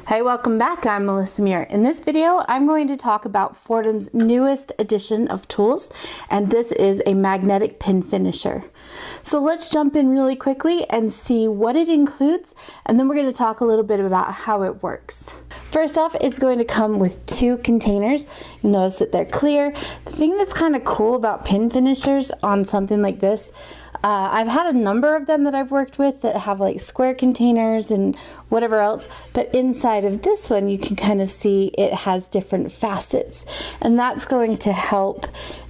Hey, welcome back. I'm Melissa Muir. In this video, I'm going to talk about Foredom's newest edition of tools, and this is a magnetic pin finisher. So let's jump in really quickly and see what it includes, and then we're going to talk a little bit about how it works. First off, it's going to come with two containers. You'll notice that they're clear. The thing that's kind of cool about pin finishers on something like this, I've had a number of them that I've worked with that have like square containers and whatever else, but inside of this one you can kind of see it has different facets, and that's going to help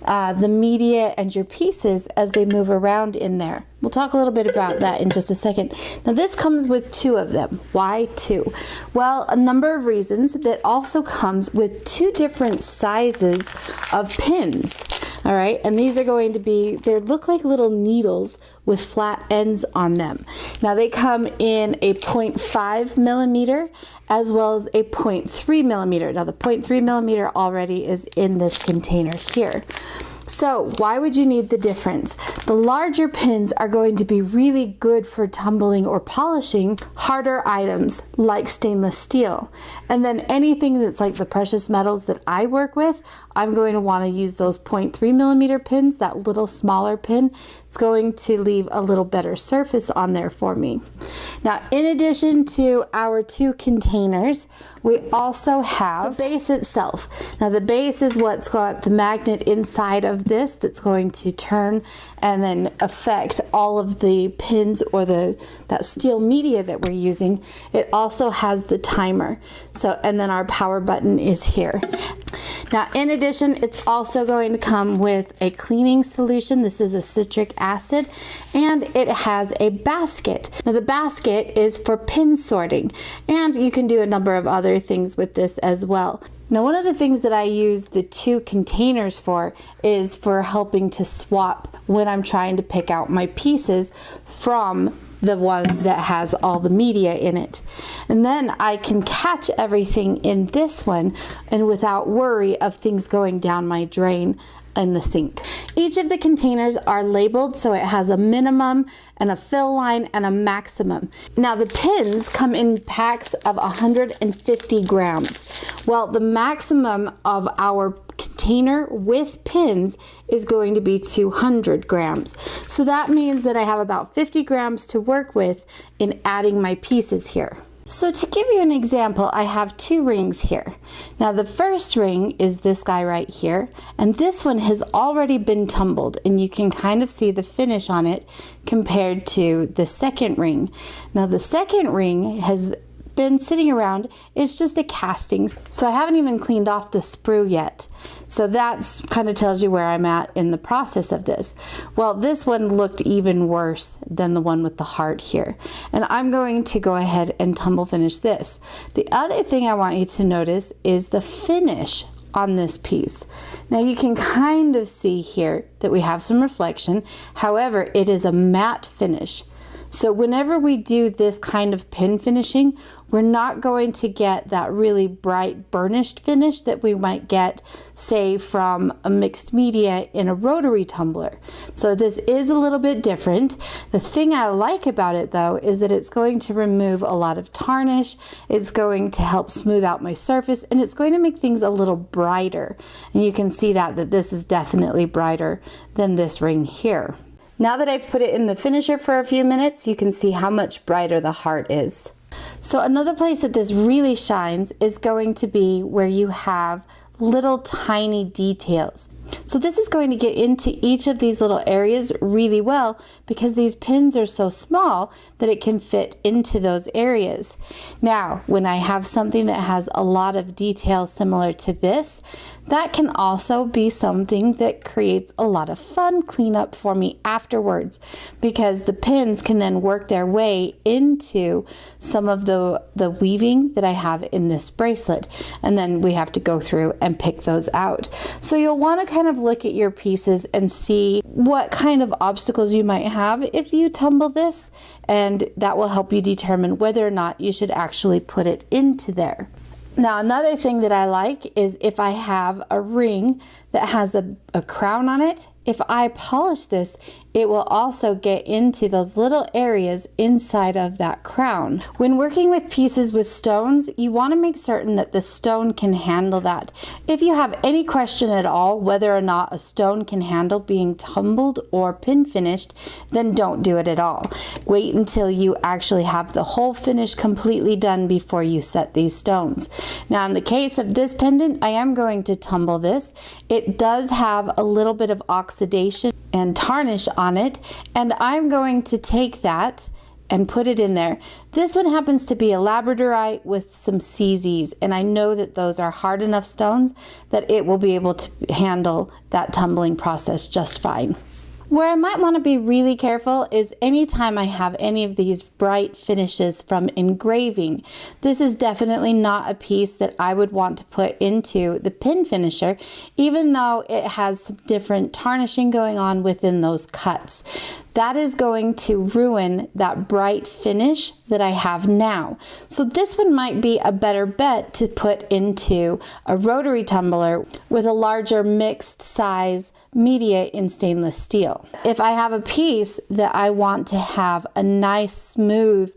the media and your pieces as they move around in there. We'll talk a little bit about that in just a second. Now this comes with two of them. Why two? Well, a number of reasons. That also comes with two different sizes of pins. All right, and these are going to be, they look like little needles with flat ends on them. Now they come in a 0.5 millimeter as well as a 0.3 millimeter. Now the 0.3 millimeter already is in this container here. So why would you need the difference? The larger pins are going to be really good for tumbling or polishing harder items like stainless steel. And then anything that's like the precious metals that I work with, I'm going to want to use those 0.3 millimeter pins, that little smaller pin. It's going to leave a little better surface on there for me. Now, in addition to our two containers, we also have the base itself. Now the base is what's got the magnet inside of this that's going to turn and then affect all of the pins or that steel media that we're using. It also has the timer. So, and then our power button is here. Now, in addition, it's also going to come with a cleaning solution. This is a citric acid, and it has a basket. Now, the basket is for pin sorting, and you can do a number of other things with this as well. Now, one of the things that I use the two containers for is for helping to swap when I'm trying to pick out my pieces from the one that has all the media in it. And then I can catch everything in this one and without worry of things going down my drain in the sink. Each of the containers are labeled, so it has a minimum and a fill line and a maximum. Now the pins come in packs of 150 grams. Well, the maximum of our container with pins is going to be 200 grams. So that means that I have about 50 grams to work with in adding my pieces here. So to give you an example, I have two rings here. Now the first ring is this guy right here, and this one has already been tumbled, and you can kind of see the finish on it compared to the second ring. Now the second ring has been sitting around. It's just a casting, so I haven't even cleaned off the sprue yet. So that's kind of tells you where I'm at in the process of this. Well, this one looked even worse than the one with the heart here, and I'm going to go ahead and tumble finish this. The other thing I want you to notice is the finish on this piece. Now you can kind of see here that we have some reflection. However, it is a matte finish. So whenever we do this kind of pin finishing, we're not going to get that really bright burnished finish that we might get, say, from a mixed media in a rotary tumbler. So this is a little bit different. The thing I like about it though is that it's going to remove a lot of tarnish, it's going to help smooth out my surface, and it's going to make things a little brighter. And you can see that this is definitely brighter than this ring here. Now that I've put it in the finisher for a few minutes, you can see how much brighter the heart is. So another place that this really shines is going to be where you have little tiny details. So this is going to get into each of these little areas really well because these pins are so small that it can fit into those areas. Now, when I have something that has a lot of detail similar to this, that can also be something that creates a lot of fun cleanup for me afterwards, because the pins can then work their way into some of the weaving that I have in this bracelet, and then we have to go through and pick those out. So you'll want to kind of look at your pieces and see what kind of obstacles you might have if you tumble this, and that will help you determine whether or not you should actually put it into there. Now, another thing that I like is if I have a ring that has a crown on it if I polish this, it will also get into those little areas inside of that crown. When working with pieces with stones, you want to make certain that the stone can handle that. If you have any question at all whether or not a stone can handle being tumbled or pin finished, then don't do it at all. Wait until you actually have the whole finish completely done before you set these stones. Now in the case of this pendant, I am going to tumble this. It does have a little bit of oxidation and tarnish on it, and I'm going to take that and put it in there. This one happens to be a labradorite with some CZs, and I know that those are hard enough stones that it will be able to handle that tumbling process just fine. Where I might want to be really careful is anytime I have any of these bright finishes from engraving. This is definitely not a piece that I would want to put into the pin finisher, even though it has some different tarnishing going on within those cuts. That is going to ruin that bright finish that I have now. So this one might be a better bet to put into a rotary tumbler with a larger mixed size media in stainless steel. If I have a piece that I want to have a nice smooth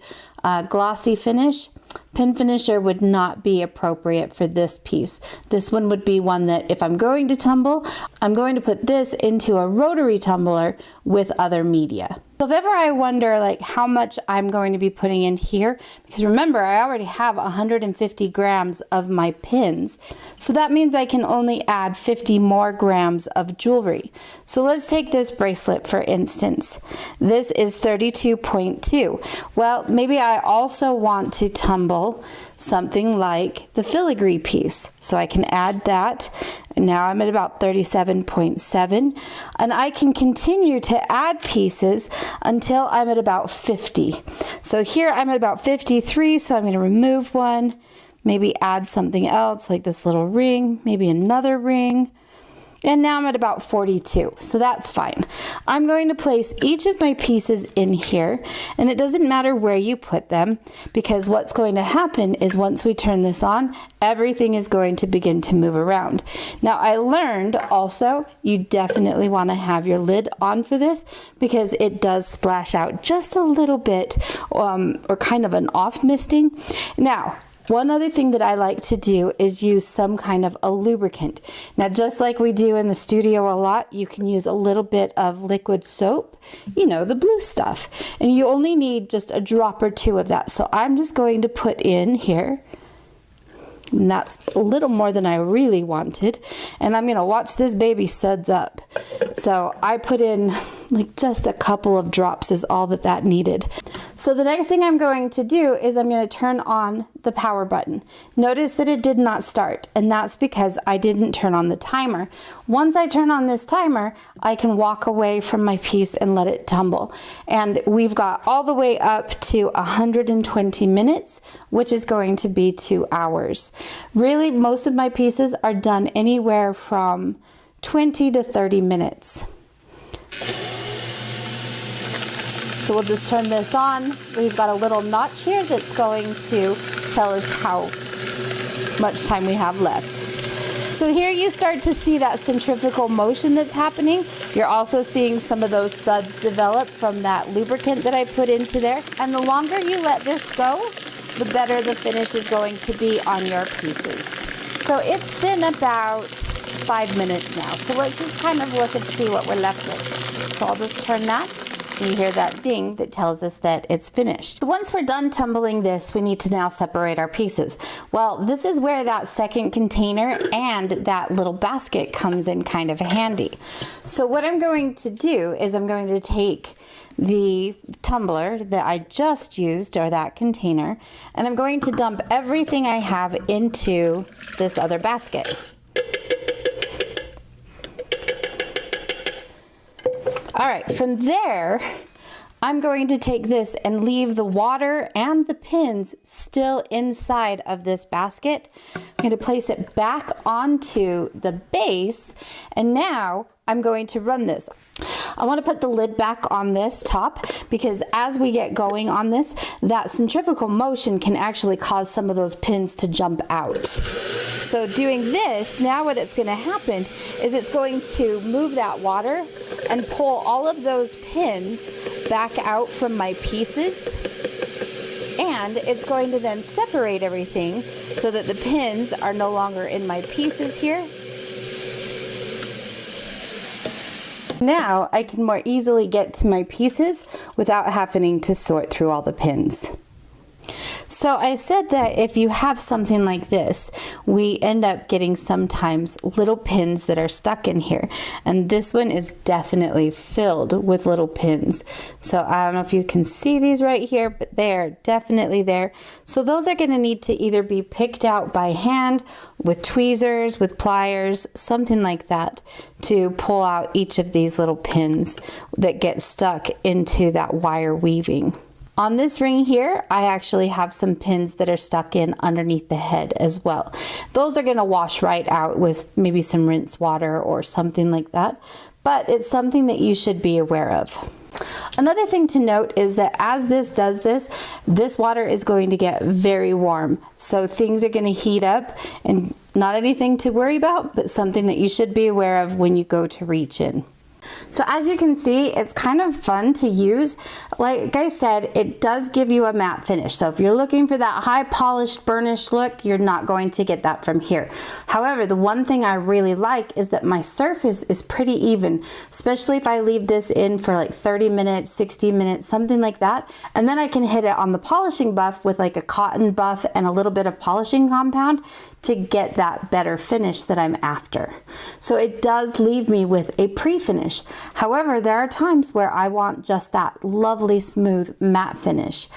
glossy finish, pin finisher would not be appropriate for this piece. This one would be one that if I'm going to tumble, I'm going to put this into a rotary tumbler with other media. So if ever I wonder like how much I'm going to be putting in here, because remember I already have 150 grams of my pins, so that means I can only add 50 more grams of jewelry. So let's take this bracelet for instance. This is 32.2. Well, maybe I also want to tumble something like the filigree piece. So I can add that. And now I'm at about 37.7. And I can continue to add pieces until I'm at about 50. So here I'm at about 53, so I'm going to remove one, maybe add something else like this little ring, maybe another ring. And now I'm at about 42, so that's fine. I'm going to place each of my pieces in here, and it doesn't matter where you put them, because what's going to happen is once we turn this on, everything is going to begin to move around. Now I learned also, you definitely want to have your lid on for this, because it does splash out just a little bit, or kind of an off misting. Now, one other thing that I like to do is use some kind of a lubricant. Now, just like we do in the studio a lot, you can use a little bit of liquid soap, you know, the blue stuff. And you only need just a drop or two of that. So I'm just going to put in here, and that's a little more than I really wanted. And I'm gonna watch this baby suds up. So I put in like just a couple of drops is all that needed. So the next thing I'm going to do is I'm going to turn on the power button. Notice that it did not start, and that's because I didn't turn on the timer. Once I turn on this timer, I can walk away from my piece and let it tumble. And we've got all the way up to 120 minutes, which is going to be 2 hours. Really, most of my pieces are done anywhere from 20 to 30 minutes. So we'll just turn this on. We've got a little notch here that's going to tell us how much time we have left. So here you start to see that centrifugal motion that's happening. You're also seeing some of those suds develop from that lubricant that I put into there. And the longer you let this go, the better the finish is going to be on your pieces. So it's been about 5 minutes now. So let's just kind of look and see what we're left with. So I'll just turn that. You hear that ding that tells us that it's finished. Once we're done tumbling this, we need to now separate our pieces. Well, this is where that second container and that little basket comes in kind of handy. So what I'm going to do is I'm going to take the tumbler that I just used, or that container, and I'm going to dump everything I have into this other basket. All right, from there, I'm going to take this and leave the water and the pins still inside of this basket. I'm going to place it back onto the base, and now I'm going to run this. I want to put the lid back on this top because as we get going on this, that centrifugal motion can actually cause some of those pins to jump out. So doing this, now what it's going to happen is it's going to move that water and pull all of those pins back out from my pieces, and it's going to then separate everything so that the pins are no longer in my pieces here. Now I can more easily get to my pieces without having to sort through all the pins. So I said that if you have something like this, we end up getting sometimes little pins that are stuck in here. And this one is definitely filled with little pins. So I don't know if you can see these right here, but they are definitely there. So those are going to need to either be picked out by hand, with tweezers, with pliers, something like that, to pull out each of these little pins that get stuck into that wire weaving. On this ring here, I actually have some pins that are stuck in underneath the head as well. Those are going to wash right out with maybe some rinse water or something like that, but it's something that you should be aware of. Another thing to note is that as this does this, this water is going to get very warm. So things are going to heat up, and not anything to worry about, but something that you should be aware of when you go to reach in. So as you can see, it's kind of fun to use. Like I said, it does give you a matte finish. So if you're looking for that high polished burnish look, you're not going to get that from here. However, the one thing I really like is that my surface is pretty even, especially if I leave this in for like 30 minutes, 60 minutes, something like that. And then I can hit it on the polishing buff with like a cotton buff and a little bit of polishing compound to get that better finish that I'm after. So it does leave me with a pre-finish. However, there are times where I want just that lovely smooth matte finish.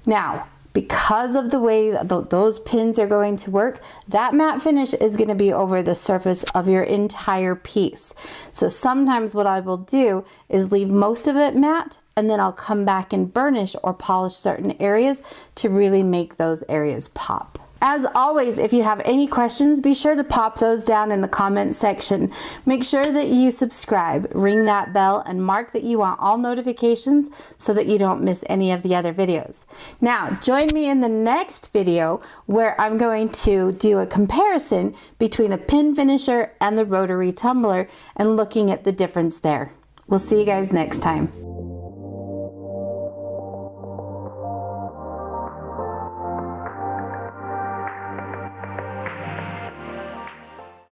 Now, because of the way those pins are going to work, that matte finish is going to be over the surface of your entire piece. So sometimes what I will do is leave most of it matte, and then I'll come back and burnish or polish certain areas to really make those areas pop. As always, if you have any questions, be sure to pop those down in the comment section. Make sure that you subscribe, ring that bell, and mark that you want all notifications so that you don't miss any of the other videos. Now, join me in the next video where I'm going to do a comparison between a pin finisher and the rotary tumbler and looking at the difference there. We'll see you guys next time.